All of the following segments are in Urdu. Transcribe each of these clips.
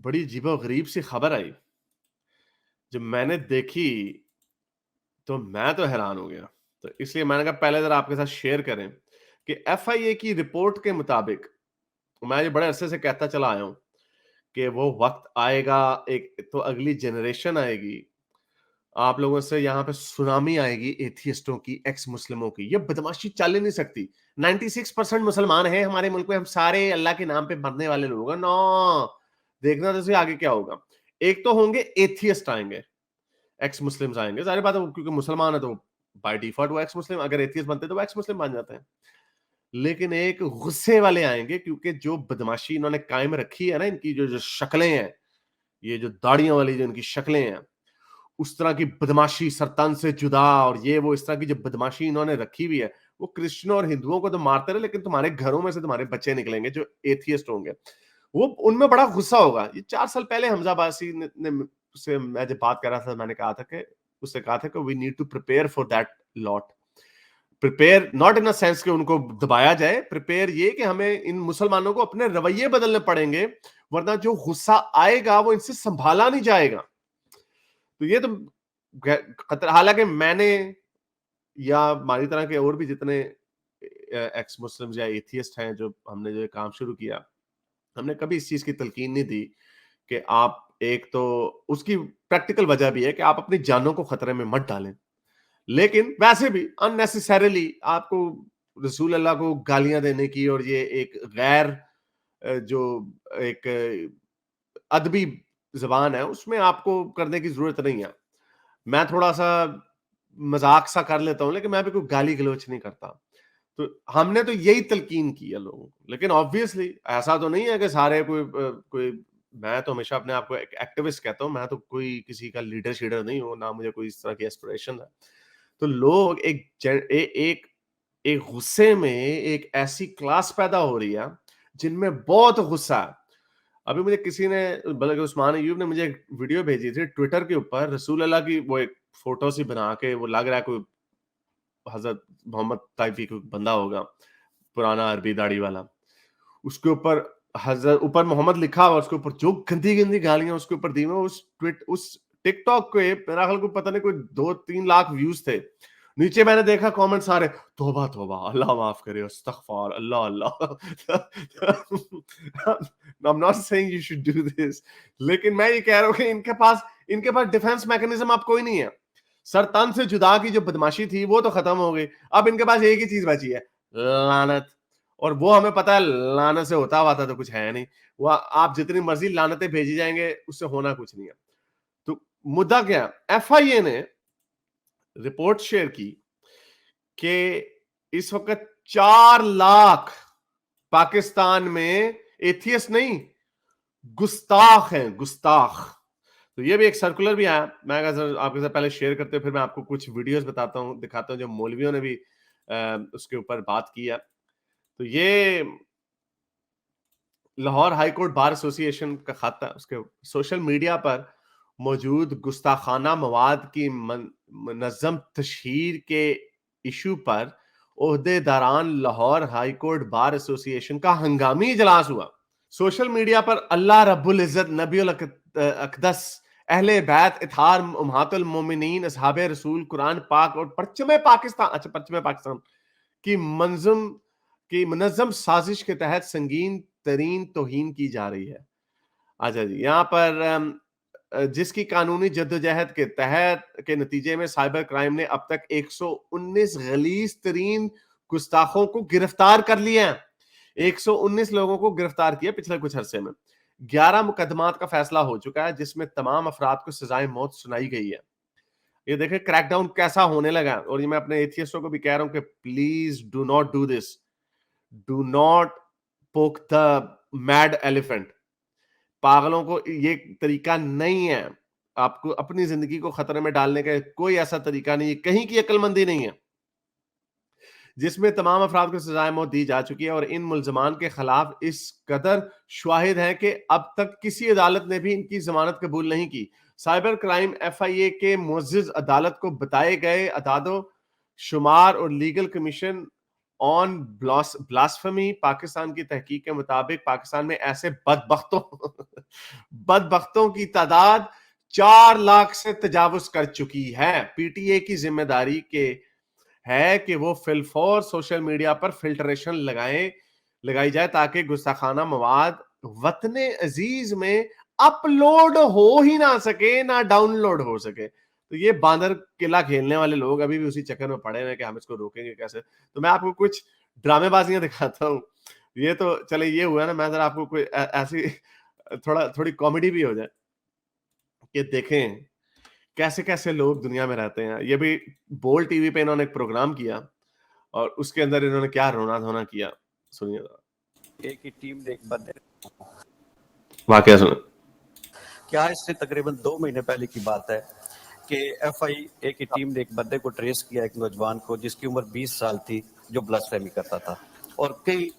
بڑی عجیب و غریب سی خبر آئی. جب میں نے دیکھی تو میں تو حیران ہو گیا. تو اس لیے میں نے کہا پہلے ذرا آپ کے ساتھ شیئر کریں کہ ایف آئی اے کی رپورٹ کے مطابق، میں یہ بڑے عرصے سے کہتا چلا آیا ہوں کہ وہ وقت آئے گا، ایک تو اگلی جنریشن آئے گی، آپ لوگوں سے یہاں پہ سونامی آئے گی ایتھیسٹوں کی، ایکس مسلموں کی. یہ بدماشی چل ہی نہیں سکتی. 96% مسلمان ہیں ہمارے ملک میں، ہم سارے اللہ کے نام پہ مرنے والے لوگ ہیں. نو، دیکھنا تو صحیح آگے کیا ہوگا. ایک تو ہوں گے ایتھیسٹ، آئیں گے ایکس مسلمز آئیں گے، ظاہر بات ہے کیونکہ مسلمان ہے تو بائی ڈیفالٹ وہ ایکس مسلم، اگر ایتھیسٹ بنتے تو وہ ایکس مسلم بن جاتے ہیں. لیکن ایک غصے والے آئیں گے، کیونکہ جو بدماشی انہوں نے قائم رکھی ہے نا، ان کی جو شکلیں ہیں، یہ جو داڑیوں والی جو ان کی شکلیں ہیں، اس طرح کی بدماشی، سرطان سے جدا اور یہ وہ، اس طرح کی جو بدماشی انہوں نے رکھی ہوئی ہے، وہ کرسچنوں اور ہندوؤں کو تو مارتے رہے، لیکن تمہارے گھروں میں سے تمہارے بچے نکلیں گے جو ایتھیسٹ ہوں گے، وہ ان میں بڑا غصہ ہوگا. یہ 4 سال پہلے حمزہ عباسی نے سے میں جب بات کر رہا تھا، میں نے کہا تھا کہ اس سے کہا تھا کہ we need to prepare for that lot. Prepare not in sense کہ ان کو دبایا جائے، پریپیئر یہ کہ ہمیں ان مسلمانوں کو اپنے رویے بدلنے پڑیں گے، ورنہ جو غصہ آئے گا وہ ان سے سنبھالا نہیں جائے گا. تو یہ تو خطرہ. حالانکہ میں نے یا ہماری طرح کے اور بھی جتنے ایکس مسلم یا ایتھیسٹ ہیں، جو ہم نے جو کام شروع کیا، ہم نے کبھی اس چیز کی تلقین نہیں دی کہ آپ، ایک تو اس کی پریکٹیکل وجہ بھی ہے کہ آپ اپنی جانوں کو خطرے میں مت ڈالیں، لیکن ویسے بھی اننیسیسریلی آپ کو رسول اللہ کو گالیاں دینے کی اور یہ ایک غیر جو ایک ادبی زبان ہے اس میں آپ کو کرنے کی ضرورت نہیں ہے. میں تھوڑا سا مذاق سا کر لیتا ہوں، لیکن میں بھی کوئی گالی گلوچ نہیں کرتا. تو ہم نے تو یہی تلقین کی ہے لوگوں کو. لیکن آبویسلی ایسا تو نہیں ہے کہ سارے کوئی میں تو ہمیشہ اپنے آپ کو ایک ایکٹیوسٹ کہتا ہوں، میں تو کوئی کسی کا لیڈر شیڈر نہیں ہوں، نہ مجھے کوئی اس طرح کی ایسپریشن ہے. تو لوگ ایک غصے میں ایک ایسی کلاس پیدا ہو رہی ہے جن میں بہت غصہ ہے. ابھی مجھے کسی نے، بلکہ عثمان ایوب نے مجھے ایک ویڈیو بھیجی تھی ٹویٹر کے اوپر، رسول اللہ کی وہ ایک فوٹو سی بنا کے، وہ لگ رہا ہے کوئی حضرت محمد طائفی کوئی بندہ ہوگا، پرانا عربی داڑھی والا، اس کے اوپر حضرت اوپر محمد لکھا ہوا، اس کے اوپر جو گندی گندی گالیاں اس کے اوپر دی ہوئی. اس ٹک ٹاک کو میرا خیال کو پتہ نہیں کوئی 2-3 لاکھ ویوز تھے. نیچے میں نے دیکھا کامنٹ سارے توبہ توبہ، اللہ معاف کرے، استغفار اللہ اللہ. I'm not saying you should do this، لیکن میں یہ کہہ رہا ہوں کہ ان کے پاس ڈیفense میکنزم اب کوئی نہیں ہے. سر تن سے جدا کی جو بدماشی تھی وہ تو ختم ہو گئی، اب ان کے پاس ایک ہی چیز بچی ہے، لعنت. اور وہ ہمیں پتا ہے لعنت سے ہوتا ہوا تھا تو کچھ ہے نہیں، وہ آپ جتنی مرضی لعنتیں بھیجی جائیں گے اس سے ہونا کچھ نہیں ہے. تو مدعا کیا، ایف آئی اے نے رپورٹ شیئر کی کہ اس وقت 4 لاکھ پاکستان میں ایتھیسٹ نہیں، گستاخ ہیں، گستاخ. تو یہ بھی ایک سرکولر بھی آیا، میں آپ کے ساتھ پہلے شیئر کرتے پھر میں آپ کو کچھ ویڈیوز بتاتا ہوں، دکھاتا ہوں جو مولویوں نے بھی اس کے اوپر بات کی ہے. تو یہ لاہور ہائی کورٹ بار ایسوسی ایشن کا خط ہے، اس کے سوشل میڈیا پر موجود گستاخانہ مواد کی منظم تشہیر کے ایشو پر عہدے داران لاہور ہائی کورٹ بار ایسوسی ایشن کا ہنگامی اجلاس ہوا. سوشل میڈیا پر اللہ رب العزت، نبی الاقدس، اہل بیت، اطہار امہات المومنین، اصحاب رسول، قرآن پاک اور پرچم پاکستان کی منظم سازش کے تحت سنگین ترین توہین کی جا رہی ہے. اچھا جی، یہاں پر جس کی قانونی جدوجہد کے تحت کے نتیجے میں سائبر کرائم نے اب تک 119 غلیظ ترین گستاخوں کو گرفتار کر لیا ہے. 119 لوگوں کو گرفتار کیا پچھلے کچھ عرصے میں. 11 مقدمات کا فیصلہ ہو چکا ہے جس میں تمام افراد کو سزائے موت سنائی گئی ہے. یہ دیکھیں کریک ڈاؤن کیسا ہونے لگا. اور یہ میں اپنے ایتھیسٹوں کو بھی کہہ رہا ہوں کہ please do not do this, do not پوک دا میڈ ایلیفنٹ. پاگلوں کو یہ طریقہ نہیں ہے، آپ کو اپنی زندگی کو خطرے میں ڈالنے کا کوئی ایسا طریقہ نہیں ہے، کہیں کی عقل مندی نہیں ہے، جس میں تمام افراد کو سزائے موت دی جا چکی ہے. اور ان ملزمان کے خلاف اس قدر شواہد ہیں کہ اب تک کسی عدالت نے بھی ان کی ضمانت قبول نہیں کی. سائبر کرائم ایف آئی اے کے معزز عدالت کو بتائے گئے اعداد و شمار اور لیگل کمیشن آن بلاسفمی. پاکستان کی تحقیق کے مطابق پاکستان میں ایسے بدبختوں کی تعداد 4 لاکھ سے تجاوز کر چکی ہے. پی ٹی اے کی ذمہ داری کے ہے کہ وہ فی الفور سوشل میڈیا پر فلٹریشن لگائی جائے تاکہ گستاخانہ مواد وطن عزیز میں اپلوڈ ہو ہی نہ سکے نہ ڈاؤن لوڈ ہو سکے. تو یہ باندر قلعہ کھیلنے والے لوگ ابھی بھی اسی چکر میں پڑے ہیں کہ ہم اس کو روکیں گے کیسے. تو میں آپ کو کچھ ڈرامے بازیاں دکھاتا ہوں. یہ تو چلے یہ ہوا نا, میں ذرا آپ کو کوئی ایسی تھوڑی کامیڈی بھی ہو جائے کہ دیکھیں کیسے کیسے لوگ دنیا میں رہتے ہیں. یہ بھی بول ٹی وی پہ انہوں نے ایک پروگرام کیا اور اس کے اندر انہوں نے کیا رونا دھونا کیا, سنیے ذرا. ایک ہی ٹیم نے ایک بندے واقعہ سنیں. کیا اس سے تقریباً 2 مہینے پہلے کی بات ہے کہ ایف آئی اے کی ٹیم نے ایک بندے کو ٹریس کیا, ایک نوجوان کو جس کی عمر 20 سال تھی, جو بلاسفیمی کرتا تھا اور کئی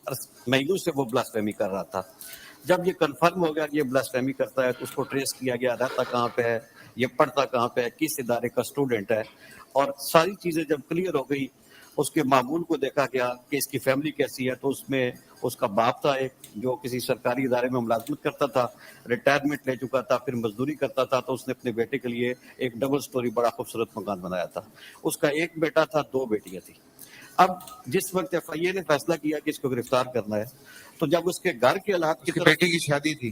مہینوں سے وہ بلاسفیمی کر رہا تھا. جب یہ کنفرم ہو گیا کہ یہ بلاسفیمی کرتا ہے تو اس کو ٹریس کیا گیا, رہتا کہاں پہ ہے, یہ پڑھتا کہاں پہ ہے, کس ادارے کا اسٹوڈنٹ ہے, اور ساری چیزیں جب کلیئر ہو گئی اس کے معمول کو دیکھا گیا کہ اس کی فیملی کیسی ہے. تو اس میں اس کا باپ تھا ایک جو کسی سرکاری ادارے میں ملازمت کرتا تھا, ریٹائرمنٹ لے چکا تھا, پھر مزدوری کرتا تھا. تو اس نے اپنے بیٹے کے لیے ایک ڈبل سٹوری بڑا خوبصورت مکان بنایا تھا. اس کا ایک بیٹا تھا, 2 بیٹیاں تھیں. اب جس وقت ایف آئی اے نے فیصلہ کیا کہ اس کو گرفتار کرنا ہے تو جب اس کے گھر کے حالات کی بیٹی کی شادی تھی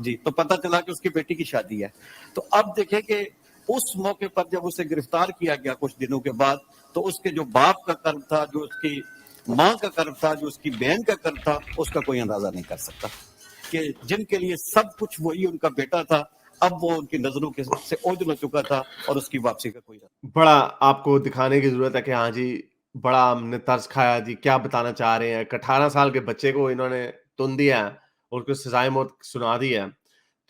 جی تو پتہ چلا کہ اس کی بیٹی کی شادی ہے. تو اب دیکھیں کہ اس موقع پر جب اسے گرفتار کیا گیا کچھ دنوں کے بعد, تو اس کے جو باپ کا کرم تھا, جو اس کی ماں کا کرم تھا, جو اس کی بہن کا کرم تھا, اس کا کوئی اندازہ نہیں کر سکتا کہ جن کے لیے سب کچھ وہی ان کا بیٹا تھا, اب وہ ان کی نظروں سے اوجھل ہو چکا تھا اور اس کی واپسی کا کوئی بڑا آپ کو دکھانے کی ضرورت ہے کہ ہاں جی بڑا ہم نے طرز کھایا جی, کیا بتانا چاہ رہے ہیں. 18 سال کے بچے کو انہوں نے تن دیا ہے اور اس کو سزائے موت سنا دی ہے.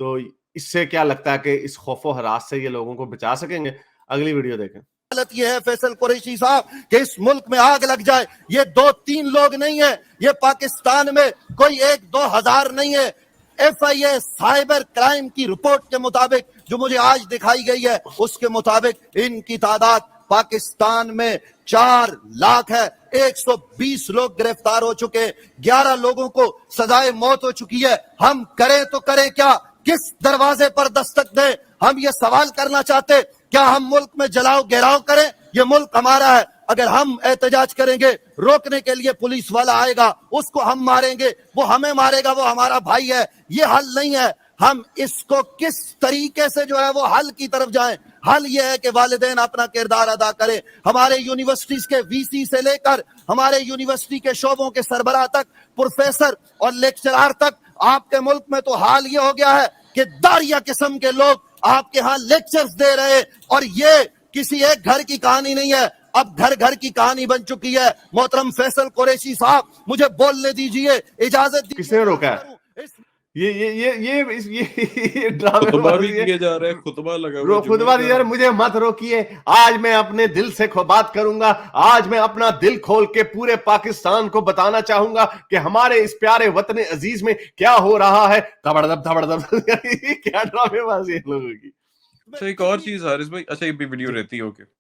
تو اس سے کیا لگتا ہے کہ اس خوف و ہراس سے یہ لوگوں کو بچا سکیں گے؟ اگلی ویڈیو دیکھیں. حالت یہ ہے فیصل قریشی صاحب کہ اس ملک میں آگ لگ جائے, یہ 2-3 لوگ نہیں ہیں, یہ پاکستان میں کوئی 1-2 ہزار نہیں ہے. F I A cyber crime کی رپورٹ کے مطابق جو مجھے آج دکھائی گئی ہے اس کے مطابق ان کی تعداد پاکستان میں 4 لاکھ ہے. 120 لوگ گرفتار ہو چکے, 11 لوگوں کو سزائے موت ہو چکی ہے. ہم کریں تو کریں کیا, کس دروازے پر دستک دیں؟ ہم یہ سوال کرنا چاہتے, کیا ہم ملک میں جلاؤ گھیراؤ کریں؟ یہ ملک ہمارا ہے. اگر ہم احتجاج کریں گے, روکنے کے لیے پولیس والا آئے گا, اس کو ہم ماریں گے, وہ ہمیں مارے گا, وہ ہمارا بھائی ہے. یہ حل نہیں ہے. ہم اس کو کس طریقے سے جو ہے وہ حل کی طرف جائیں. حل یہ ہے کہ والدین اپنا کردار ادا کریں. ہمارے یونیورسٹیز کے وی سی سے لے کر ہمارے یونیورسٹی کے شعبوں کے سربراہ تک, پروفیسر اور لیکچرار تک, آپ کے ملک میں تو حال یہ ہو گیا ہے کہ داریہ قسم کے لوگ آپ کے ہاں لیکچرز دے رہے, اور یہ کسی ایک گھر کی کہانی نہیں ہے, اب گھر گھر کی کہانی بن چکی ہے. محترم فیصل قریشی صاحب مجھے بولنے دیجئے, اجازت دیجئے. کس نے روکا ہے؟ یہ ڈرامے خطبہ بھی بازی ہے. کیے جا رہے ہیں, خطبہ لگا ہوا ہے, خطبہ یار مجھے مت روکیے. آج میں اپنے دل سے بات کروں گا. آج میں اپنا دل کھول کے پورے پاکستان کو بتانا چاہوں گا کہ ہمارے اس پیارے وطن عزیز میں کیا ہو رہا ہے. دھبڑ دھب کیا ڈرامے بازی ہے لوگوں کی. اچھا ایک اور چیز حارث بھائی, اچھا یہ بھی ویڈیو رہتی ہے اوکے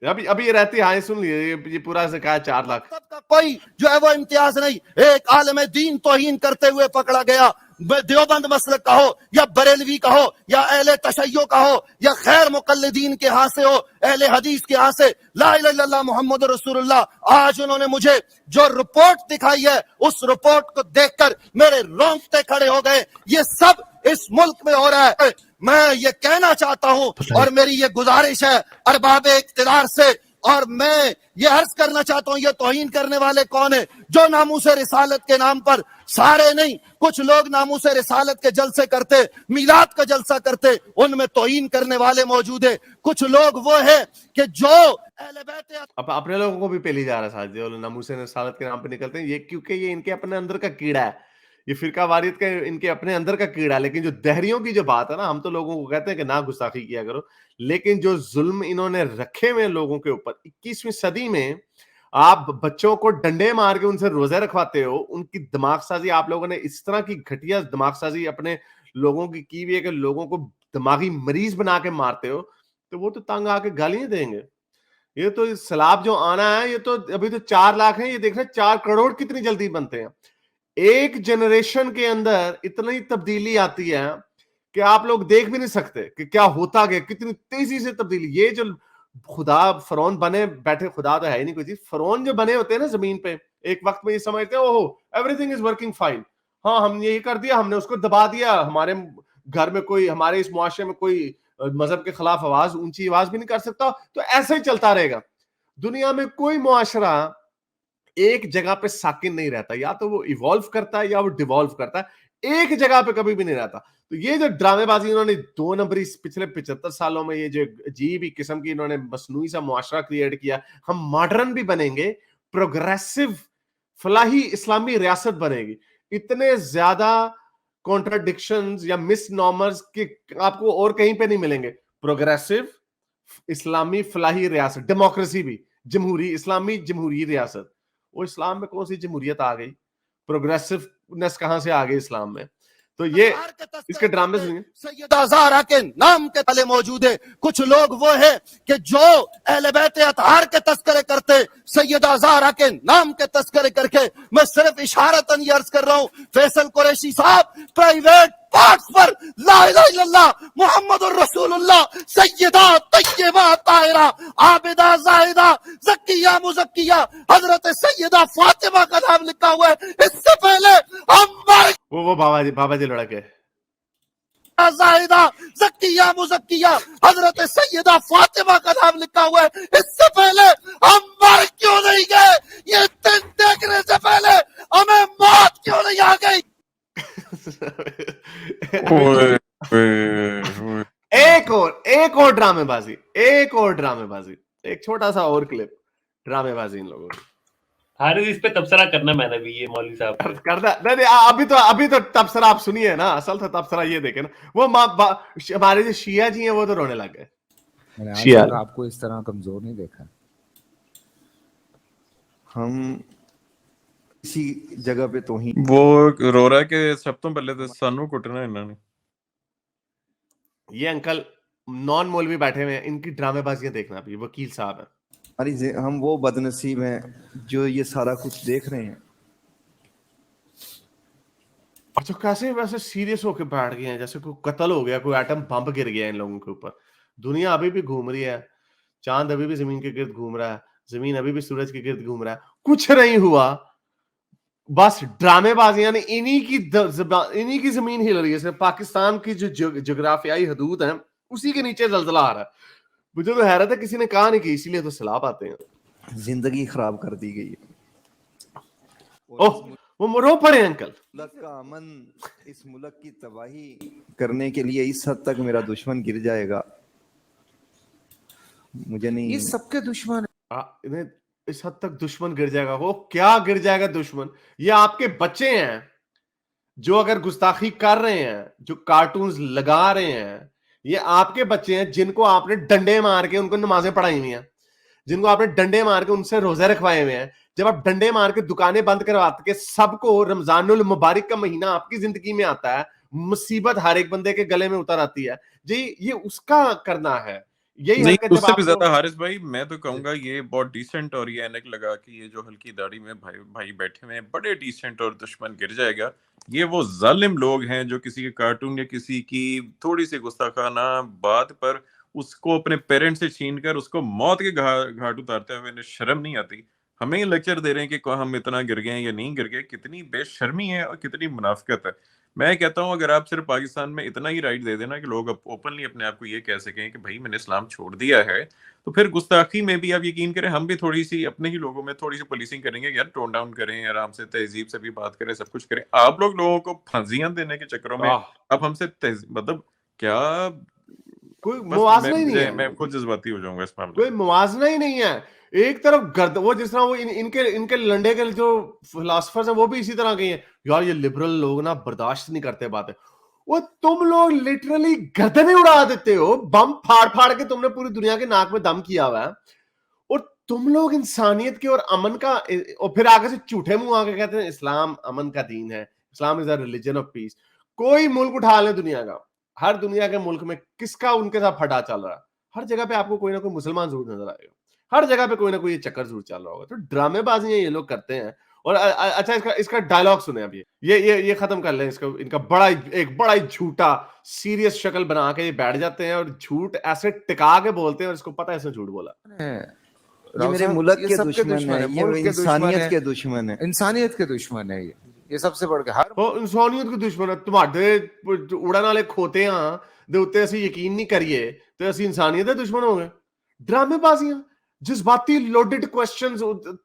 ابھی یہ رہتی ہے, سن لیے یہ پورا سے کہا 4 لاکھ. کوئی جو ہے وہ امتیاز نہیں. ایک عالم دین توہین کرتے ہوئے پکڑا گیا, دیوبند مسلک کا ہو یا بریلوی کا ہو یا اہل تشیع کا ہو یا خیر مقلدین کے ہاں سے ہو, اہل حدیث کے ہاں سے, لا الہ الا اللہ محمد رسول اللہ. آج انہوں نے مجھے جو رپورٹ دکھائی ہے اس رپورٹ کو دیکھ کر میرے رونگٹے کھڑے ہو گئے. یہ سب اس ملک میں ہو رہا ہے. میں یہ کہنا چاہتا ہوں اور میری یہ گزارش ہے ارباب اقتدار سے, اور میں یہ عرض کرنا چاہتا ہوں, یہ توہین کرنے والے کون ہیں؟ جو ناموس رسالت کے نام پر, سارے نہیں, کچھ لوگ ناموس رسالت کے جلسے کرتے, میلاد کا جلسہ کرتے, ان میں توہین کرنے والے موجود ہیں. کچھ لوگ وہ ہیں کہ جو اہل بیت اب اپنے لوگوں کو بھی پہلی جا رہا ہے ساتھ, جو ناموس رسالت کے نام پہ نکلتے ہیں, یہ کیونکہ یہ ان کے اپنے اندر کا کیڑا ہے, یہ فرقہ واریت کا ان کے اپنے اندر کا کیڑا ہے. لیکن جو دہریوں کی جو بات ہے نا, ہم تو لوگوں کو کہتے ہیں کہ نہ گستاخی کیا کرو, لیکن جو ظلم انہوں نے رکھے ہوئے لوگوں کے اوپر 21ویں صدی میں, آپ بچوں کو ڈنڈے مار کے ان سے روزے رکھواتے ہو. ان کی دماغ سازی آپ لوگوں نے اس طرح کی گھٹیا دماغ سازی اپنے لوگوں کی ہوئی ہے کہ لوگوں کو دماغی مریض بنا کے مارتے ہو, تو وہ تو تنگ آ کے گالیاں دیں گے. یہ تو سیلاب جو آنا ہے یہ تو ابھی تو 4 لاکھ ہیں, یہ دیکھ رہے 4 کروڑ کتنی جلدی بنتے ہیں. ایک جنریشن کے اندر اتنی تبدیلی آتی ہے کہ آپ لوگ دیکھ بھی نہیں سکتے کہ کیا ہوتا گیا, کتنی تیزی سے تبدیلی. یہ جو خدا فرعون بنے بیٹھے, خدا تو ہے ہی نہیں کوئی چیز, فرعون جو بنے ہوتے ہیں نا زمین پہ, ایک وقت میں یہ سمجھتے ہیں oh everything is working fine, ہاں ہم نے یہ کر دیا, ہم نے اس کو دبا دیا, ہمارے گھر میں کوئی, ہمارے اس معاشرے میں کوئی مذہب کے خلاف آواز, اونچی آواز بھی نہیں کر سکتا, تو ایسے ہی چلتا رہے گا. دنیا میں کوئی معاشرہ ایک جگہ پہ ساکن نہیں رہتا, یا تو وہ ایوالو کرتا ہے یا وہ ڈیوالو کرتا ہے, ایک جگہ پہ کبھی بھی نہیں رہتا. تو یہ جو ڈرامے بازی انہوں نے 2 نمبری پچھلے 75 سالوں میں, یہ جو عجیب ہی قسم کی انہوں نے مصنوعی سا معاشرہ کریٹ کیا, ہم ماڈرن بھی بنیں گے, پروگریسو فلاحی اسلامی ریاست بنے گی, اتنے زیادہ کانٹراڈکشنز یا مس نارمرز کہ آپ کو اور کہیں پہ نہیں ملیں گے. پروگریسو اسلامی فلاحی ریاست, ڈیموکریسی بھی, جمہوری اسلامی جمہوری ریاست. وہ اسلام میں کون سی جمہوریت آ گئی, پروگریسونیس کہاں سے آ گئی اسلام میں؟ تو یہ اس کے ڈرامے سنیے. سیدہ زہرا کے نام کے تلے موجود ہے. کچھ لوگ وہ ہیں کہ جو اہل بیت اطہار کے تذکرے کرتے, سیدہ زہرا کے نام کے تذکرے کر کے, میں صرف اشارتاً یہ عرض کر رہا ہوں, فیصل قریشی صاحب پرائیویٹ پارٹس پر لا الہ الا اللہ محمد الرسول اللہ سیدہ طیبہ طاہرہ عابدہ زاہدہ زکیہ مزکیہ حضرت سیدہ فاطمہ کا نام لکھا ہوا ہے. اس سے پہلے ہم وہ بابا جی لڑکے زاہدہ زکیہ مزکیہ حضرت سیدہ فاطمہ کا نام لکھا ہوا ہے. اس سے پہلے ہم مر کیوں نہیں گئے؟ یہ دن دیکھنے سے پہلے ہمیں موت کیوں نہیں آ گئی؟ ایک اور ڈرامے بازی, ایک چھوٹا سا اور کلپ ڈرامے بازی ان لوگوں کی. حارث اس پہ تبصرہ کرنا میں نے بھی, یہ مولوی صاحب کرنا نہیں, ابھی تو تبصرہ آپ سنیے نا, اصل تھا تبصرہ یہ دیکھیں نا, وہ ہمارے جو شیعہ جی ہیں وہ تو رونے لگ گئے. شیعہ آپ کو اس طرح کمزور نہیں دیکھا, ہم اسی جگہ پہ تو ہی وہ رو رہا ہے کہ سب تو پہلے تو سانو کٹنا انہوں نے. یہ انکل نان مولوی بیٹھے ہوئے ہیں, ان کی ڈرامے بازیاں دیکھنا. ابھی وکیل صاحب ہیں, ہم وہ بد نصیب ہیں جو یہ سارا کچھ دیکھ رہے ہیں, اور جو کیسے ویسے سیریس ہو کے بیٹھ گئے ہیں جیسے کوئی قتل ہو گیا, کوئی ایٹم بمب گر گیا ان لوگوں کے اوپر. دنیا ابھی بھی گھوم رہی ہے, چاند ابھی بھی زمین کے گرد گھوم رہا ہے, زمین ابھی بھی سورج کے گرد گھوم رہا ہے, کچھ نہیں ہوا, بس ڈرامے بازیاں نے انہی کی زمین ہل رہی ہے. پاکستان کی جو جغرافیائی حدود ہیں اسی کے نیچے زلزلہ آ رہا ہے. مجھے تو حیرت ہے کسی نے کہا نہیں کہ اسی لیے تو سیلاب آتے ہیں. زندگی خراب کر دی گئی ہے. وہ رو پڑے انکل. ملک کا امن, اس ملک کی تباہی کرنے کے لیے اس حد تک میرا دشمن گر جائے گا, مجھے نہیں. یہ سب کے دشمن ہیں, اس حد تک دشمن گر جائے گا. وہ کیا گر جائے گا دشمن؟ یہ آپ کے بچے ہیں جو اگر گستاخی کر رہے ہیں, جو کارٹونز لگا رہے ہیں, یہ آپ کے بچے ہیں جن کو آپ نے ڈنڈے مار کے ان کو نمازیں پڑھائی ہوئی ہیں, جن کو آپ نے ڈنڈے مار کے ان سے روزے رکھوائے ہوئے ہیں. جب آپ ڈنڈے مار کے دکانیں بند کرواتے کہ سب کو رمضان المبارک کا مہینہ آپ کی زندگی میں آتا ہے, مصیبت ہر ایک بندے کے گلے میں اتر آتی ہے, جی یہ اس کا کرنا ہے. یہی نہیں, حرکت اس جب سے آپ بھی کو زیادہ حارث بھائی میں تو کہوں گا یہ بہت ڈیسنٹ, اور یہ اینک لگا کے یہ جو ہلکی داڑھی میں بھائی بیٹھے ہوئے ہیں بڑے ڈیسنٹ, اور دشمن گر جائے گا. یہ وہ ظالم لوگ ہیں جو کسی کے کارٹون یا کسی کی تھوڑی سی گستاخانہ بات پر اس کو اپنے پیرنٹ سے چھین کر اس کو موت کے گھاٹ اتارتے ہوئے انہیں شرم نہیں آتی. ہمیں یہ لیکچر دے رہے ہیں کہ ہم اتنا گر گئے ہیں یا نہیں گر گئے. کتنی بے شرمی ہے اور کتنی منافقت ہے. میں کہتا ہوں اگر آپ صرف پاکستان میں اتنا ہی رائٹ دے دینا کہ لوگ اوپنلی اپنے آپ کو یہ کہہ سکیں کہ بھائی میں نے اسلام چھوڑ دیا ہے, تو پھر گستاخی میں بھی آپ یقین کریں ہم بھی تھوڑی سی اپنے ہی لوگوں میں تھوڑی سی پولیسنگ کریں گے, یار ٹون ڈاؤن کریں, آرام سے تہذیب سے بھی بات کریں, سب کچھ کریں. آپ لوگوں کو پھانسیاں دینے کے چکروں میں اب ہم سے مطلب کیا کوئی موازنہ ہی نہیں ہے. میں خود جذباتی ہو جاؤں گا اس معاملے کوئی موازنہ ہی نہیں ہے. ایک طرف گرد وہ جس طرح وہ ان کے لنڈے کے جو فلاسفرز ہیں وہ بھی اسی طرح کے ہیں, یار یہ لبرل لوگ نا برداشت نہیں کرتے باتیں. وہ تم لوگ لٹرلی گردنیں اڑا دیتے ہو, بم پھاڑ کے تم نے پوری دنیا کے ناک میں دم کیا ہوا ہے, اور تم لوگ انسانیت کے اور امن کا, اور پھر آگے سے جھوٹے منہ آ کے کہتے ہیں اسلام امن کا دین ہے, اسلام از اے ریلیجن آف پیس. کوئی ملک اٹھا لیں دنیا کا, ہر دنیا کے ملک میں کس کا ان کے ساتھ پھٹا چل رہا ہے, ہر جگہ پہ آپ کو کوئی نہ کوئی مسلمان ضرور نظر آئے گا, ہر جگہ پہ کوئی نہ کوئی یہ چکر ضرور چل رہا ہوگا. تو ڈرامے بازیاں یہ لوگ کرتے ہیں. اور اچھا اس کا ڈائلاگ سنیں ابھی, یہ ختم کر لیں اس کا. ان کا بڑا ہی جھوٹا سیریس شکل بنا کے یہ بیٹھ جاتے ہیں اور جھوٹ ایسے ٹکا کے بولتے ہیں اور اس کو پتہ ہے اس نے جھوٹ بولا. یہ میرے ملک کے دشمن ہے, یہ انسانیت کے دشمن ہے, انسانیت کے دشمن ہے. یہ سب سے بڑھ کے ہر انسانیت کے دشمن ہے. تمہارے اڑن والے کھوتے ہاں دے اتنے اسی یقین نہیں کریے تو اسی انسانیت کے دشمن ہو گئے. ڈرامے بازیاں, جذباتی لوڈڈ کوسچنز,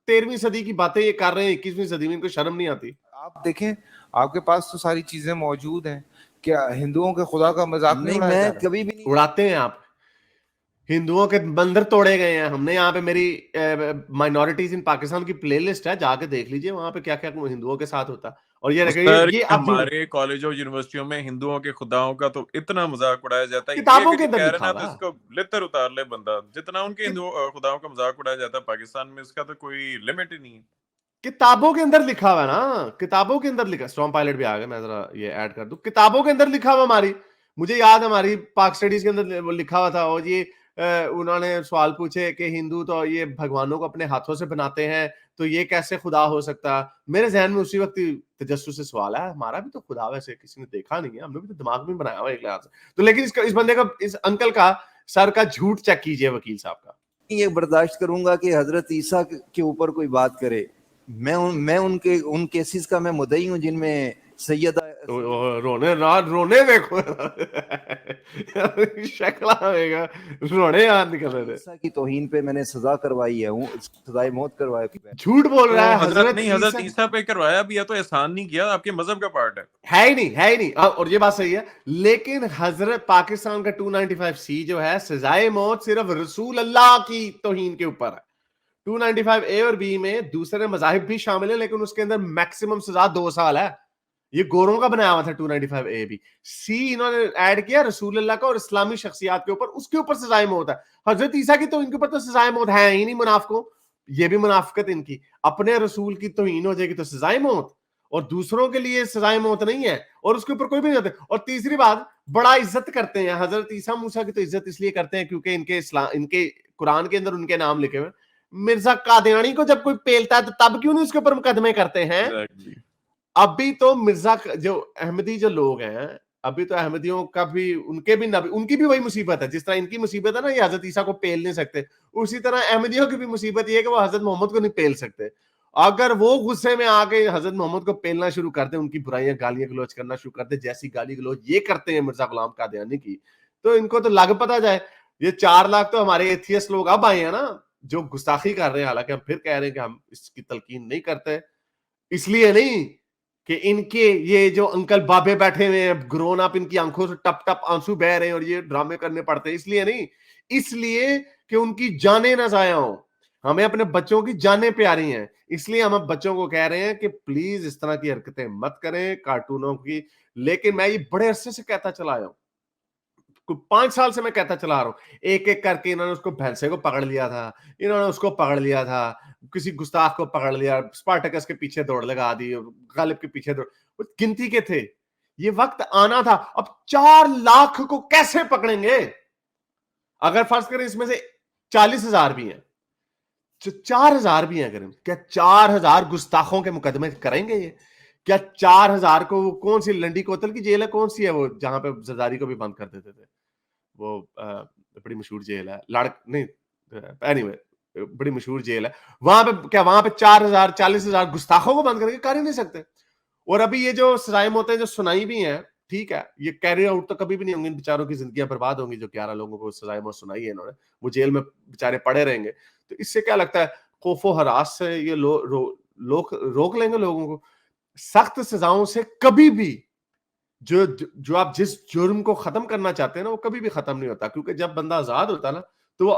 13ویں صدی کی باتیں یہ کر رہے ہیں 21ویں صدی میں, ان کو شرم نہیں آتی. آپ دیکھیں آپ کے پاس تو ساری چیزیں موجود ہیں, کیا ہندوؤں کے خدا کا مذاق نہیں نہیں اڑایا میں جا رہا؟ کبھی بھی نہیں اڑاتے ہیں آپ. ہندوؤں کے مندر توڑے گئے ہیں. ہم نے یہاں پہ میری مائنورٹیز ان پاکستان کی پلے لسٹ ہے, جا کے دیکھ لیجئے وہاں پہ کیا کیا ہندوؤں کے ساتھ ہوتا. اور یہ یہ ہمارے کالج اور یونیورسٹیوں میں ہندوؤں کے خداؤں کا تو اتنا مذاق اڑایا جاتا ہے, کتابوں کے اندر لکھا تو اس کو لتر اتار لے بندہ. جتنا ان کے ہندو خداؤں کا مذاق اڑایا جاتا ہے پاکستان میں, اس کا تو کوئی لمٹ ہی نہیں ہے. کتابوں کے اندر لکھا ہوا ہے نا, کتابوں کے اندر لکھا. اسٹارم پائلٹ بھی آ گیا, میں ذرا یہ ایڈ کر دوں. کتابوں کے اندر لکھا ہوا ہماری, مجھے یاد ہے ہماری پاک اسٹڈیز کے اندر لکھا ہوا تھا. اور یہ انہوں نے سوال پوچھے کہ ہندو تو یہ بھگوانوں کو اپنے ہاتھوں سے بناتے ہیں تو یہ کیسے خدا ہو سکتا. میرے ذہن میں اسی وقت تجسس سے سوال ہے, ہمارا بھی تو خدا ویسے کسی نے دیکھا نہیں ہے, ہم نے بھی تو دماغ میں بنایا ہوا ایک لحاظ سے. تو لیکن اس بندے کا, اس انکل کا سر کا جھوٹ چیک کیجئے وکیل صاحب کا. یہ برداشت کروں گا کہ حضرت عیسیٰ کے اوپر کوئی بات کرے. میں ان کیسز کا میں مدعی ہوں جن میں سیدہ رونے دیکھو شکل آئے گا, رونے یاد نکل رہے. عیسیٰ کی توہین پہ میں نے سزا کروائی ہے, سزائے موت کروائی. جھوٹ بول رہا ہے حضرت عیسیٰ پہ کروایا بھی ہے تو احسان نہیں کیا, آپ کے مذہب کا پارٹ ہے ہی نہیں. اور یہ بات صحیح ہے, لیکن حضرت پاکستان کا 295C جو ہے سزائے موت صرف رسول اللہ کی توہین کے اوپر ہے. 295A اور B میں دوسرے مذاہب بھی شامل ہیں, لیکن اس کے اندر میکسیمم سزا 2 سال ہے. یہ گوروں کا بنایا ہوا تھا 295A بھی. C انہوں نے ایڈ کیا رسول اللہ کا اور اسلامی شخصیات کے اوپر, اس کے اوپر سزائے موت ہے. حضرت عیسیٰ کی تو ان کے اوپر تو سزائے موت ہے ہی نہیں. منافقوں, یہ بھی منافقت ان کی, اپنے رسول کی توہین ہو جائے گی تو سزائے موت, اور دوسروں کے لیے سزائے موت نہیں ہے, اور اس کے اوپر کوئی بھی نہیں ہوتا. اور تیسری بات, بڑا عزت کرتے ہیں حضرت عیسیٰ موسیٰ کی. تو عزت اس لیے کرتے ہیں کیونکہ ان کے قرآن کے اندر ان کے نام لکھے ہوئے. مرزا قادیانی کو جب کوئی پیلتا ہے تو تب کیوں نہیں اس کے اوپر مقدمے کرتے ہیں؟ ابھی تو مرزا جو احمدی جو لوگ ہیں, ابھی تو احمدیوں کا بھی ان کی بھی وہی مصیبت ہے. جس طرح ان کی مصیبت ہے نا, یہ حضرت عیسیٰ کو پیل نہیں سکتے, اسی طرح احمدیوں کی بھی مصیبت یہ ہے کہ وہ حضرت محمد کو نہیں پیل سکتے. اگر وہ غصے میں آ کے حضرت محمد کو پیلنا شروع کر دیں, ان کی برائیاں گالیاں گلوچ کرنا شروع کر دیں, جیسی گالی گلوچ یہ کرتے ہیں مرزا غلام قادیانی کی, تو ان کو تو لگ پتا جائے. یہ 4 لاکھ تو ہمارے ایتھیسٹ لوگ اب آئے ہیں نا, جو گستاخی کر رہے ہیں. حالانکہ ہم پھر کہہ رہے ہیں کہ ہم اس کی تلقین نہیں کرتے, اس لیے نہیں کہ ان کے یہ جو انکل بابے بیٹھے ہوئے ہیں گرون اپ, ان کی آنکھوں سے ٹپ ٹپ آنسو بہ رہے ہیں اور یہ ڈرامے کرنے پڑتے ہیں, اس لیے نہیں, اس لیے کہ ان کی جانیں نہ ضائع ہوں. ہمیں اپنے بچوں کی جانیں پیاری ہیں, اس لیے ہم اب بچوں کو کہہ رہے ہیں کہ پلیز اس طرح کی حرکتیں مت کریں کارٹونوں کی. لیکن میں یہ بڑے عرصے سے کہتا چلا آیا ہوں, 5 سال سے میں کہتا چلا رہا ہوں, ایک ایک کر کے انہوں نے اس کو بھینسے کو پکڑ لیا تھا, انہوں نے اس کو پکڑ لیا تھا, کسی گستاخ کو پکڑ لیا, اسپارٹکس کے پیچھے دوڑ لگا دی, غالب کے پیچھے دوڑ, گنتی کے تھے. یہ وقت آنا تھا. اب 4 لاکھ کو کیسے پکڑیں گے؟ اگر فرض کریں اس میں سے 40,000 بھی ہیں, 4,000 بھی ہیں, کریں کیا 4,000 گستاخوں کے مقدمے کریں گے؟ یہ کیا 4,000 کو وہ کون سی لنڈی کوتل کی جیل ہے, کون سی ہے وہ جہاں پہ زرداری کو بھی بند کر دیتے تھے, وہ بڑی مشہور جیل ہے, نہیں اینی وے بڑی مشہور جیل ہے, وہاں پہ کیا وہاں پہ 4,000 40,000 گستاخوں کو بند کر کے کر ہی نہیں سکتے. اور ابھی یہ جو سزائیں موتیں جو سنائی بھی ہیں, ٹھیک ہے, یہ کیری آؤٹ تو کبھی بھی نہیں ہوں گی, ان بیچاروں کی زندگیاں برباد ہوں گی جو 11 لوگوں کو سزائیں موت سنائی ہے انہوں نے, وہ جیل میں بیچارے پڑے رہیں گے. تو اس سے کیا لگتا ہے خوف و ہراس سے یہ لوگ روک لیں گے لوگوں کو؟ سخت سزاؤں سے کبھی بھی جو آپ جس جرم کو ختم کرنا چاہتے ہیں نا, وہ کبھی بھی ختم نہیں ہوتا. کیونکہ جب بندہ آزاد ہوتا ہے نا, تو وہ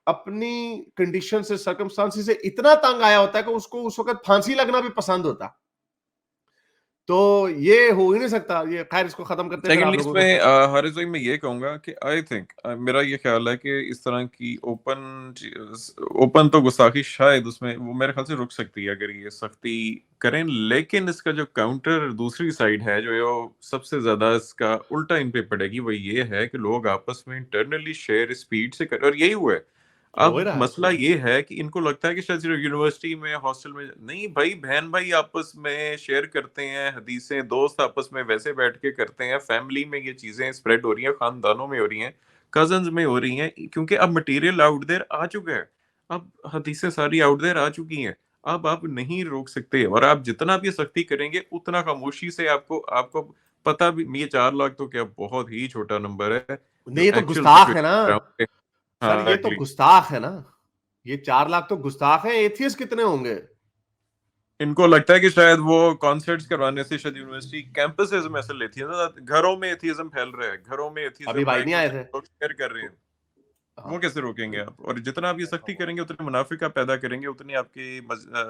اپنی کنڈیشن سے, سرکمسٹانس سے اتنا تنگ آیا ہوتا ہے کہ اس کو اس وقت پھانسی لگنا بھی پسند ہوتا. تو یہ ہو ہی نہیں سکتا. یہ خیر اس کو ختم کرتے ہیں. سیکنڈلی اس میں حارث بھائی میں یہ کہوں گا کہ آئی تھنک میرا یہ خیال ہے کہ اس طرح کی اوپن تو گستاخی شاید اس میں وہ میرے خیال سے رک سکتی ہے اگر یہ سختی کریں, لیکن اس کا جو کاؤنٹر دوسری سائڈ ہے جو سب سے زیادہ اس کا الٹا ان پہ پڑے گی, وہ یہ ہے کہ لوگ آپس میں انٹرنلی شیئر اسپیڈ سے کریں. اور یہی ہوا ہے, اب مسئلہ یہ ہے کہ ان کو لگتا ہے کہ شاید صرف یونیورسٹی میں ہاسٹل میں نہیں بھائی، بہن بھائی آپس میں شیئر کرتے ہیں حدیثیں، دوست آپس میں ویسے بیٹھ کے کرتے ہیں، فیملی میں یہ چیزیں اسپریڈ ہو رہی ہیں، خاندانوں میں ہو رہی ہیں، کزنز میں ہو رہی ہیں، کیونکہ اب مٹیریل آؤٹ دیر آ چکا ہے، اب حدیثیں ساری آؤٹ دیر آ چکی ہیں، اب آپ نہیں روک سکتے، اور آپ جتنا بھی سختی کریں گے اتنا خاموشی سے آپ کو پتہ بھی، یہ 4 لاکھ تو کیا بہت ہی چھوٹا نمبر ہے جو یہ تو ایکچوئل گستاخ ہے نا سر، ہاں یہ تو گستاخ ہے نا، یہ 4 لاکھ تو گستاخ ہیں. ایتھیسٹ کتنے ہوں گے؟ ان کو لگتا ہے کہ شاید وہ کانسرٹس کروانے سے شاید یونیورسٹی کیمپسز میں اصل لیتی ہے، گھروں میں ایتھیزم پھیل رہا ہے، گھروں میں ابھی ایتھیزم بھائی نہیں آئے تھے. لوگ شیئر کر رہے ہیں، وہ کیسے روکیں گے آپ؟ اور جتنا آپ یہ سختی کریں گے اتنے منافق آپ پیدا کریں گے، اتنی آپ کی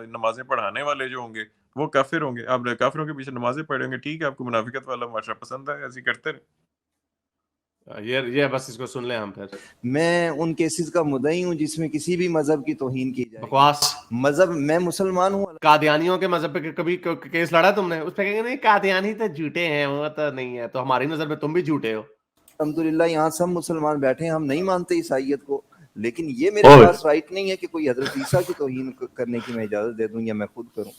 نمازیں پڑھانے والے جو ہوں گے وہ کافر ہوں گے، آپ کافروں کے پیچھے نمازیں پڑھیں گے، ٹھیک ہے آپ کو منافقت والا معاشرہ پسند ہے، ایسے کرتے رہیں. یہ بس اس کو سن لیں ہم. پھر میں ان کیسز کا مدعی ہوں جس میں کسی بھی مذہب کی توہین کی جائے. بکواس. مذہب، میں مسلمان ہوں. قادیانیوں کے مذہب پہ کبھی کیس لڑا تم نے؟ اس پہ کہیں گے نہیں قادیانی تو جھوٹے ہیں، وہ تو نہیں ہے، تو ہماری نظر میں تم بھی جھوٹے ہو. الحمدللہ یہاں سب مسلمان بیٹھے ہیں، ہم نہیں مانتے عیسائیت کو، لیکن یہ میرے پاس رائٹ نہیں ہے کہ کوئی حضرت عیسیٰ کی توہین کرنے کی میں اجازت دے دوں یا میں خود کروں.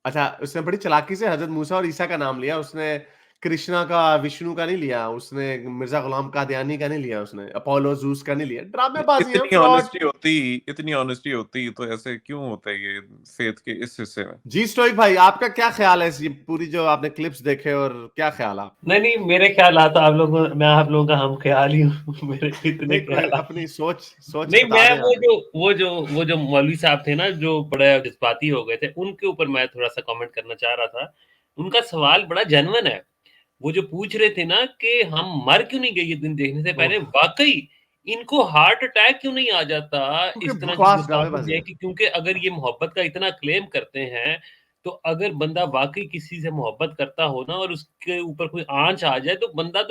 اچھا، اس نے بڑی چلاکی سے حضرت موسیٰ اور عیسیٰ کا نام لیا، اس نے کرشنا کا، وشنو کا نہیں لیا، اس نے مرزا غلام قادیانی کا نہیں لیا، اس نے اپولو زوس کا نہیں لیا. ڈرامے بازی ہے، اتنی آنےسٹی ہوتی تو ایسے کیوں ہوتا ہے یہ فیتھ کے اس حصے میں؟ جی اسٹوئک بھائی، آپ کا کیا خیال ہے اس یہ پوری جو آپ نے کلپس دیکھے، اور کیا خیال آپ؟ نہیں میرے خیالات میں آپ لوگوں کا ہم خیال ہی ہوں، میرے اتنے خیالات اپنی سوچ نہیں. بتا میں دیں. وہ جو مولوی صاحب تھے نا جو بڑے جذباتی ہو گئے تھے، ان کے اوپر میں تھوڑا سا کامنٹ کرنا چاہ رہا تھا. ان کا سوال بڑا جینوئن ہے. وہ جو پوچھ رہے تھے نا کہ ہم مر کیوں نہیں گئے یہ دن دیکھنے سے پہلے، واقعی ان کو ہارٹ اٹیک کیوں نہیں آ جاتا اس طرح کی گفتگو دیکھ کے؟ کیونکہ اگر یہ محبت کا اتنا کلیم کرتے ہیں تو اگر بندہ واقعی کسی سے محبت کرتا ہو نا اور اس کے اوپر کوئی آنچ آ جائے تو بندہ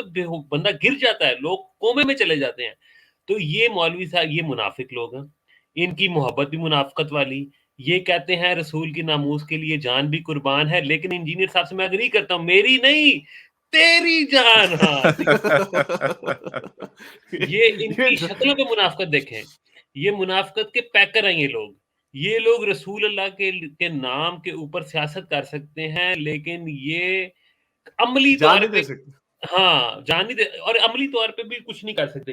گر جاتا ہے، لوگ کومے میں چلے جاتے ہیں. تو یہ مولوی صاحب یہ منافق لوگ ہیں، ان کی محبت بھی منافقت والی. یہ کہتے ہیں رسول کی ناموس کے لیے جان بھی قربان ہے، لیکن انجینئر صاحب سے میں اگری کرتا ہوں، میری نہیں تیری جان. ہاں یہ ان کی شکلوں پہ منافقت دیکھیں، یہ منافقت کے پیکر ہیں. یہ لوگ رسول اللہ کے نام کے اوپر سیاست کر سکتے ہیں، لیکن یہ عملی طور پہ جان نہیں دے، اور عملی طور پہ بھی کچھ نہیں کر سکتے.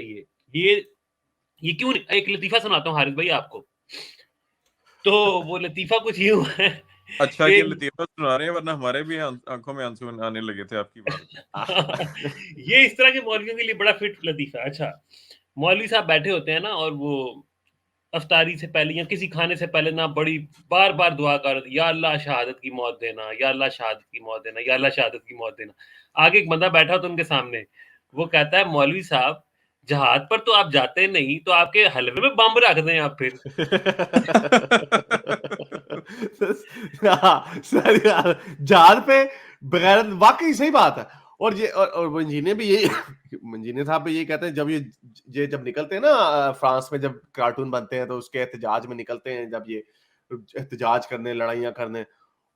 یہ کیوں نہیں؟ ایک لطیفہ سناتا ہوں حارث بھائی آپ کو. تو وہ لطیفہ کچھ یوں ہے. اچھا کہ لطیفہ سنا رہے ہیں، ورنہ ہمارے بھی آنکھوں میں آنسو آنے لگے تھے آپ کی بات. یہ اس طرح کے مولویوں کے لیے بڑا فٹ لطیفہ. اچھا، مولوی صاحب بیٹھے ہوتے ہیں نا، اور وہ افطاری سے پہلے یا کسی کھانے سے پہلے نا بڑی بار بار دعا کر، یا اللہ شہادت کی موت دینا، یا اللہ شہادت کی موت دینا، یا اللہ شہادت کی موت دینا. آگے ایک بندہ بیٹھا ہوتا ان کے سامنے، وہ کہتا ہے مولوی صاحب جہاد پر تو آپ جاتے نہیں، تو آپ کے حلوے میں بم رکھ دیں آپ پھر. جہاد پہ بغیر، واقعی صحیح بات ہے. اور وہ انجینئر بھی یہی، انجینئر صاحب بھی یہی کہتے ہیں، جب نکلتے ہیں نا فرانس میں، جب کارٹون بنتے ہیں تو اس کے احتجاج میں نکلتے ہیں، جب یہ احتجاج کرنے، لڑائیاں کرنے،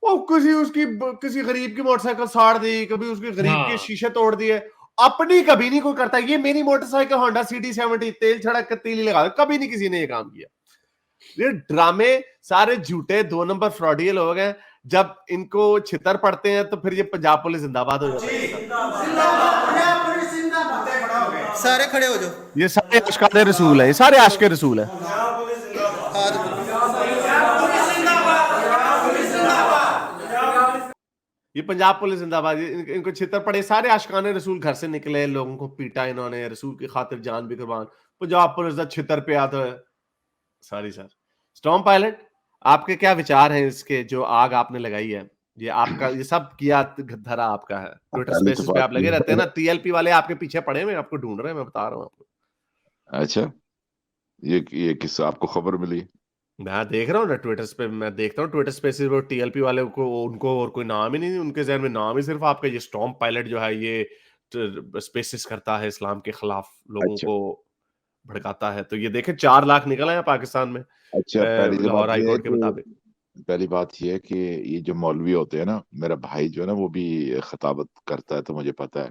وہ کسی غریب کی موٹر سائیکل ساڑ دی، کبھی اس کے غریب کے شیشے توڑ دیے، اپنی کبھی نہیں کوئی کرتا. یہ میری موٹر سائیکل ہونڈا CD70 تیل چھڑک کے تیلی لگا دے، کبھی نہیں کسی نے یہ کام کیا. یہ ڈرامے سارے جھوٹے 2 نمبر فراڈی لوگ ہیں. جب ان کو چھتر پڑتے ہیں تو پھر یہ پنجاب پولیس زندہ باد ہو جاتا ہے. سارے کھڑے ہو جاؤ. یہ سارے عاشقان رسول ہیں، یہ سارے عاشق رسول ہیں. یہ پنجاب پولیس زندہ باد. ان کو چھتر پڑے، سارے عاشقان رسول گھر سے نکلے، لوگوں کو پیٹا انہوں نے، رسول کی خاطر جان بھی قربان. پنجاب پولیس دا چھتر پہ آتا ہے ساری. سر اسٹارم پائلٹ، آپ کے کیا وچار ہیں اس کے جو آگ آپ نے لگائی ہے؟ یہ آپ کا، یہ سب کیا دھرا آپ کا ہے، ٹویٹر سپیسز پہ آپ لگے رہتے ہیں نا، TLP والے آپ کے پیچھے پڑے ہوئے، آپ کو ڈھونڈ رہے ہیں، میں بتا رہا ہوں آپ کو. اچھا، یہ کس آپ کو خبر ملی؟ میں دیکھ رہا ہوں نا ٹویٹر پہ، میں دیکھتا ہوں ٹویٹر سپیسز پہ TLP والے کو، ان کو اور کوئی نام ہی نہیں، ان کے ذہن میں نام ہی صرف آپ کا یہ اسٹارم پائلٹ جو ہے، یہ سپیسز کرتا ہے، اسلام کے خلاف لوگوں کو بھڑکاتا ہے. تو یہ دیکھیں 4 لاکھ نکلا ہے پاکستان میں لاہور ہائی کورٹ کے مطابق. پہلی بات یہ ہے کہ یہ جو مولوی ہوتے ہیں نا، میرا بھائی جو ہے نا وہ بھی خطابت کرتا ہے، تو مجھے پتا ہے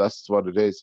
10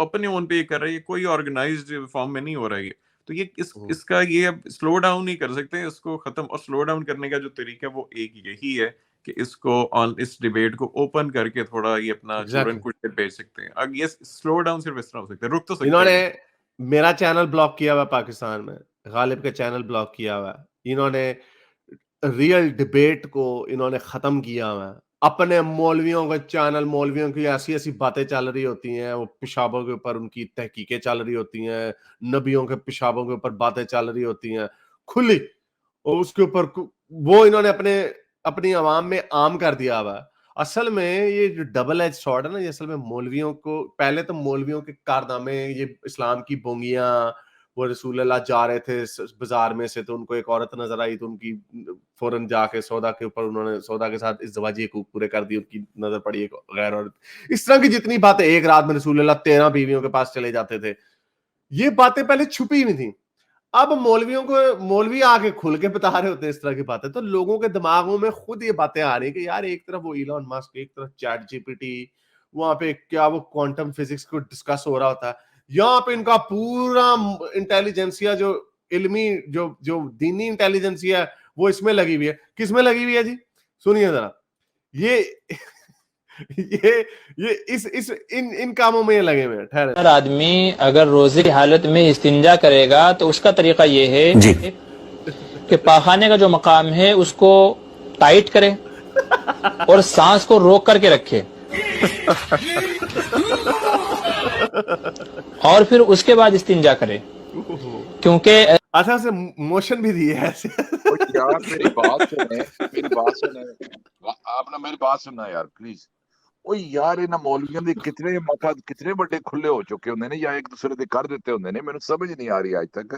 اپنے اون پہ یہ کر رہا ہے, یہ کوئی آرگنائزڈ فارم میں نہیں ہو رہا ہے. تو یہ اس کا یہ اب سلو ڈاؤن نہیں کر سکتے اس کو ختم. اور سلو ڈاؤن کرنے کا جو طریقہ وہ ایک یہی ہے کہ اس کو اس ڈیبیٹ کو اوپن کر کے تھوڑا یہ اپنا چورن کچھ بھیج سکتے ہیں. اب یہ سلو ڈاؤن صرف اس طرح ہو سکتا ہے, رک تو سکتے ہیں. انہوں نے میرا چینل بلاک کیا ہوا پاکستان میں, غالب کا چینل بلاک کیا ہوا, انہوں نے ریئل ڈیبیٹ کو انہوں نے ختم کیا ہوا. اپنے مولویوں کا چینل, مولویوں کی ایسی ایسی باتیں چل رہی ہوتی ہیں, وہ پیشابوں کے اوپر ان کی تحقیقیں چل رہی ہوتی ہیں, نبیوں کے پیشابوں کے اوپر باتیں چل رہی ہوتی ہیں کھلی, اور اس کے اوپر وہ انہوں نے اپنی عوام میں عام کر دیا ہوا. اصل میں یہ جو ڈبل ایج سارڈ ہے نا, یہ اصل میں مولویوں کو, پہلے تو مولویوں کے کارنامے, یہ اسلام کی بونگیاں, وہ رسول اللہ جا رہے تھے بازار میں سے تو ان کو ایک عورت نظر آئی تو ان کی فوراً جا کے سودا کے اوپر انہوں نے سودا کے ساتھ ازدواجی حقوق پورے کر دی, ان کی نظر پڑی ایک غیر عورت. اس طرح کی جتنی باتیں, ایک رات میں رسول اللہ 13 بیویوں کے پاس چلے جاتے تھے, یہ باتیں پہلے چھپی نہیں تھیں. اب مولوی آ کے کھل کے بتا رہے ہوتے ہیں اس طرح کی باتیں, تو لوگوں کے دماغوں میں خود یہ باتیں آ رہی ہیں کہ یار ایک طرف وہ ایلون ماسک, ایک طرف چیٹ جی پی ٹی, وہاں پہ کیا وہ کوانٹم فزکس کو ڈسکس ہو رہا ہوتا ہے, یہاں پہ ان کا پورا انٹیلیجنسیا جو علمی جو دینی انٹیلیجنسیا ہے وہ اس میں لگی ہوئی ہے. کس میں لگی ہوئی ہے جی؟ سنیے ذرا, یہ ان کاموں میں یہ لگے ہوئے ہیں. ٹھہرے, اگر آدمی اگر روزے کی حالت میں استنجا کرے گا تو اس کا طریقہ یہ ہے کہ پاخانے کا جو مقام ہے اس کو ٹائٹ کرے اور سانس کو روک کر کے رکھے, اور پھر اس کے بعد استنجا کرے, کیونکہ اچھا سے موشن بھی دی ہے ایسے. یار میری بات سنیں, آپ نے میری بات سننا یار پلیز. وہ یار انہاں مولویوں دے کتنے مقصد کتنے بڑے کھلے ہو چکے ہوندے نے, یا ایک دوسرے دے کر دیتے ہوندے نے, مینوں سمجھ نہیں آ رہی آج تک.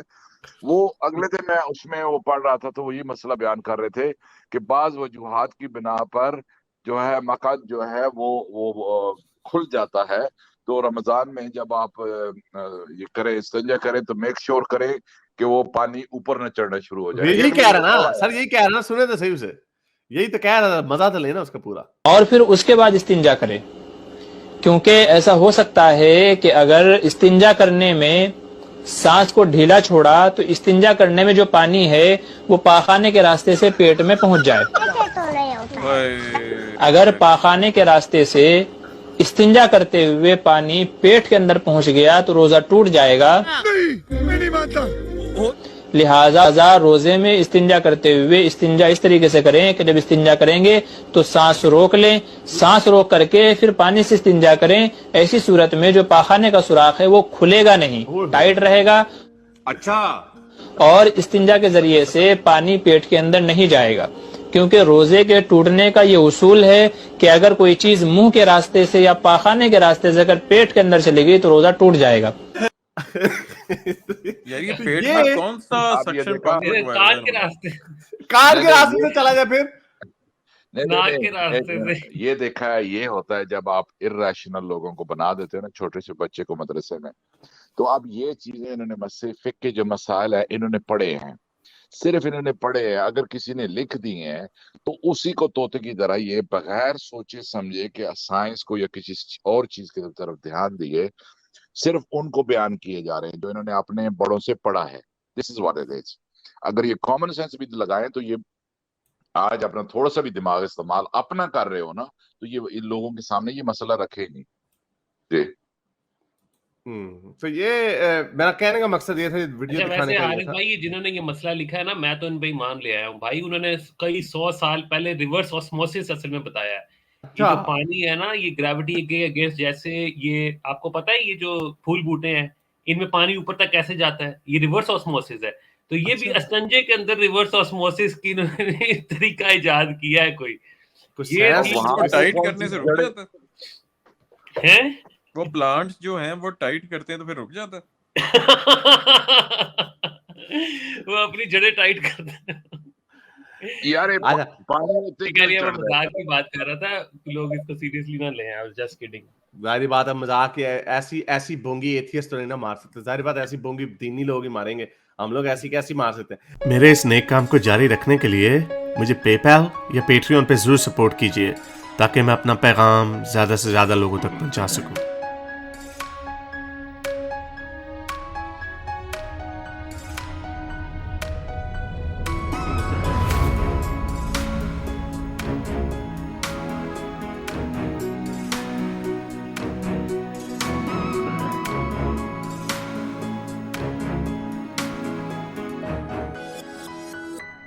وہ اگلے دن میں اس میں وہ پڑھ رہا تھا تو وہ یہ مسئلہ بیان کر رہے تھے کہ بعض وجوہات کی بنا پر جو ہے مقصد جو ہے وہ کھل جاتا ہے. تو رمضان میں جب آپ یہ کریں استنجا کریں تو میک شور کریں کہ وہ پانی اوپر نہ چڑھنا شروع ہو جائے. یہی کہہ رہا نا سر, یہی کہہ رہا نا, سنے تو صحیح سے, یہی تو کہہ رہا تھا, مزہ تو لینا اس کا پورا. اور پھر اس کے بعد استنجا کرے, کیونکہ ایسا ہو سکتا ہے کہ اگر استنجا کرنے میں سانس کو ڈھیلا چھوڑا تو استنجا کرنے میں جو پانی ہے وہ پاخانے کے راستے سے پیٹ میں پہنچ جائے. اگر پاخانے کے راستے سے استنجا کرتے ہوئے پانی پیٹ کے اندر پہنچ گیا تو روزہ ٹوٹ جائے گا. لہذا روزے میں استنجا کرتے ہوئے استنجا اس طریقے سے کریں کہ جب استنجا کریں گے تو سانس روک لیں, سانس روک کر کے پھر پانی سے استنجا کریں. ایسی صورت میں جو پاخانے کا سوراخ ہے وہ کھلے گا نہیں, ٹائٹ رہے گا. اچھا, اور استنجا کے ذریعے سے پانی پیٹ کے اندر نہیں جائے گا, کیونکہ روزے کے ٹوٹنے کا یہ اصول ہے کہ اگر کوئی چیز منہ کے راستے سے یا پاخانے کے راستے سے اگر پیٹ کے اندر چلے گئی تو روزہ ٹوٹ جائے گا. یار یہ پیٹ میں کون سا سیکشن کان کے راستے سے چلا جائے, پھر ناک کے راستے سے. یہ دیکھا ہے, یہ ہوتا ہے جب آپ ارریشنل لوگوں کو بنا دیتے ہیں نا, چھوٹے سے بچے کو مدرسے میں, تو اب یہ چیزیں انہوں نے فقہ کے جو مسائل ہے انہوں نے پڑھے ہیں, صرف انہوں نے پڑھے ہیں. اگر کسی نے لکھ دی ہیں تو اسی کو طوطے کی طرح یہ بغیر سوچے سمجھے کہ سائنس کو یا کسی اور چیز کی طرف دھیان دیے, صرف ان کو بیان کیے جا رہے ہیں جو انہوں نے اپنے بڑوں سے پڑھا ہے. دس از واٹ اٹ از. اگر یہ کامن سینس بھی لگائیں تو یہ آج اپنا تھوڑا سا بھی دماغ استعمال اپنا کر رہے ہو نا, تو یہ ان لوگوں کے سامنے یہ مسئلہ رکھے نہیں. جی تو یہ میرا کہنے کا مقصد یہ تھا ویڈیو دکھانے کا. عارف بھائی جنہوں نے یہ مسئلہ لکھا ہے نا, میں تو ان پہ ہی مان لے آیا ہوں بھائی. انہوں نے کئی 100 سال پہلے ریورس آسموسس اصل میں بتایا ہے. یہ جو پانی ہے نا, یہ گریوٹی کے اگینسٹ, جیسے یہ آپ کو پتا ہے یہ جو پھول بوٹے ہیں ان میں پانی اوپر تک کیسے جاتا ہے, یہ ریورس آسموسس ہے. تو یہ بھی استنجے کے اندر ریورس آسموسس کی انہوں نے طریقہ ایجاد کیا ہے. کوئی یہ ٹائٹ کرنے سے رک جاتا ہے, وہ پلانٹس جو ہیں وہ ٹائٹ کرتے ہیں تو پھر رک جاتا ہے. وہ اپنی جڑیں ٹائٹ کرتے ہیں. یار مذاق کی بات کر رہا تھا, لوگ اس کو سیریسلی نہ لیں. Just kidding. ظاہری بات ہے مذاق ہے, ایسی بونگی ایتھیسٹ تو نہیں نہ مار سکتے. ظاہری بات ایسی بونگی دینی لوگ ہی ماریں گے, ہم لوگ ایسی کیسی مار سکتے ہیں. میرے اس نیک کام کو جاری رکھنے کے لیے مجھے پے پیل یا پیٹریون پہ ضرور سپورٹ کیجیے تاکہ میں اپنا پیغام زیادہ سے زیادہ لوگوں تک پہنچا سکوں.